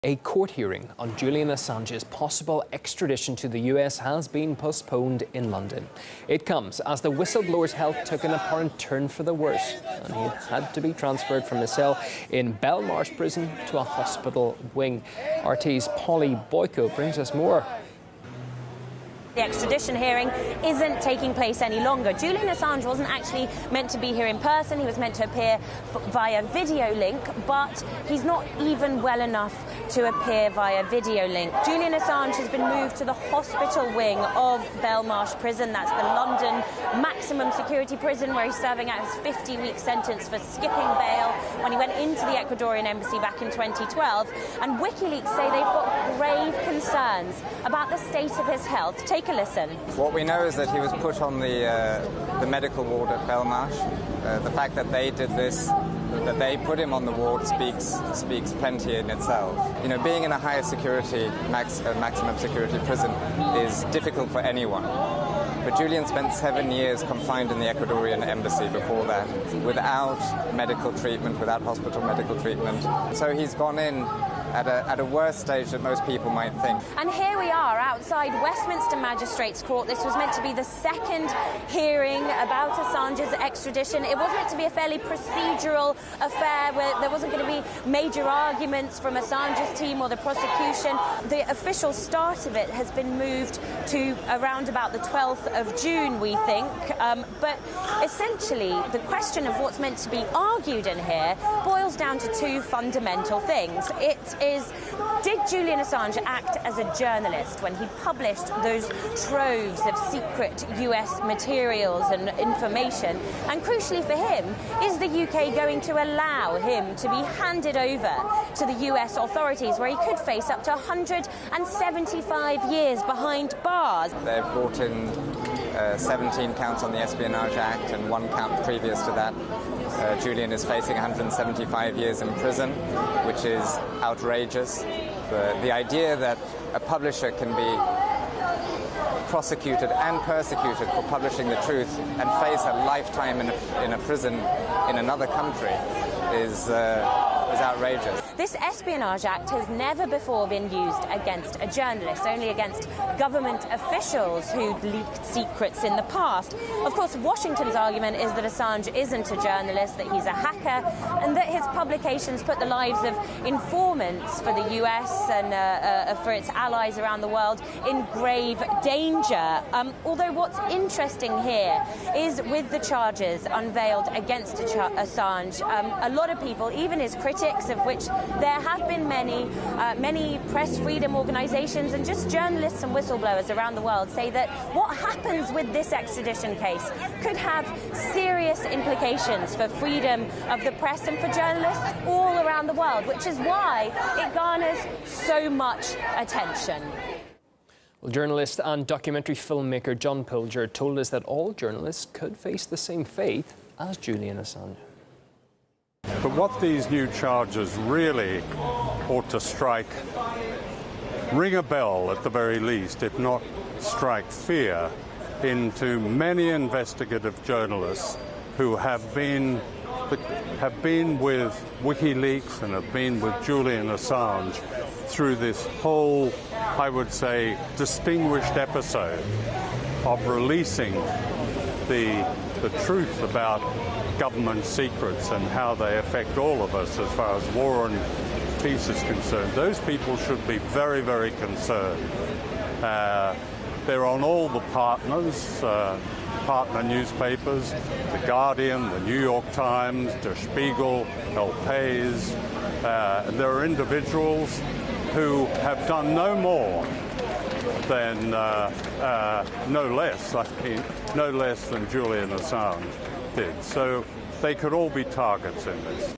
A court hearing on Julian Assange's possible extradition to the US has been postponed in London. It comes as the whistleblower's health took an apparent turn for the worse, and he had to be transferred from his cell in Belmarsh prison to a hospital wing. RT's Polly Boyko brings us more. The extradition hearing isn't taking place any longer. Julian Assange wasn't actually meant to be here in person. He was meant to appear via video link, but he's not even well enough to appear via video link. Julian Assange has been moved to the hospital wing of Belmarsh prison. That's the London maximum security prison where he's serving out his 50-week sentence for skipping bail when he went into the Ecuadorian embassy back in 2012. And WikiLeaks say they've got grave concerns about the state of his health. Take a listen. What we know is that he was put on the medical ward at Belmarsh. The fact that they did this, that they put him on the ward, speaks plenty in itself. You know, being in a higher security, maximum security prison is difficult for anyone. But Julian spent 7 years confined in the Ecuadorian embassy before that, without medical treatment, without hospital medical treatment. So he's gone in at a worse stage than most people might think. And here we are outside Westminster Magistrates Court. This was meant to be the second hearing about Assange's extradition. It was meant to be a fairly procedural affair where there wasn't going to be major arguments from Assange's team or the prosecution. The official start of it has been moved to around about the 12th of June, we think. But essentially, the question of what's meant to be argued in here boils down to two fundamental things. It is, did Julian Assange act as a journalist when he published those troves of secret US materials and information? And crucially for him, is the UK going to allow him to be handed over to the US authorities where he could face up to 175 years behind bars? They've brought in 17 counts on the Espionage Act and 1 count previous to that. Julian is facing 175 years in prison, which is outrageous. The idea that a publisher can be prosecuted and persecuted for publishing the truth and face a lifetime in a prison in another country is outrageous. This Espionage Act has never before been used against a journalist, only against government officials who'd leaked secrets in the past. Of course, Washington's argument is that Assange isn't a journalist, that he's a hacker, and that his publications put the lives of informants for the US and for its allies around the world in grave danger. Although what's interesting here is with the charges unveiled against Assange, a lot of people, even his critics, of which there have been many press freedom organisations and just journalists and whistleblowers around the world, say that what happens with this extradition case could have serious implications for freedom of the press and for journalists all around the world, which is why it garners so much attention. Well, journalist and documentary filmmaker John Pilger told us that all journalists could face the same fate as Julian Assange. But what these new charges really ought to ring a bell at the very least, if not strike fear into many investigative journalists who have been with WikiLeaks and have been with Julian Assange through this whole, I would say, distinguished episode of releasing the truth about government secrets and how they affect all of us as far as war and peace is concerned. Those people should be very, very concerned. They're on all the partner newspapers, The Guardian, The New York Times, Der Spiegel, El País. There are individuals who have done no more than, no less than Julian Assange did. So they could all be targets in this.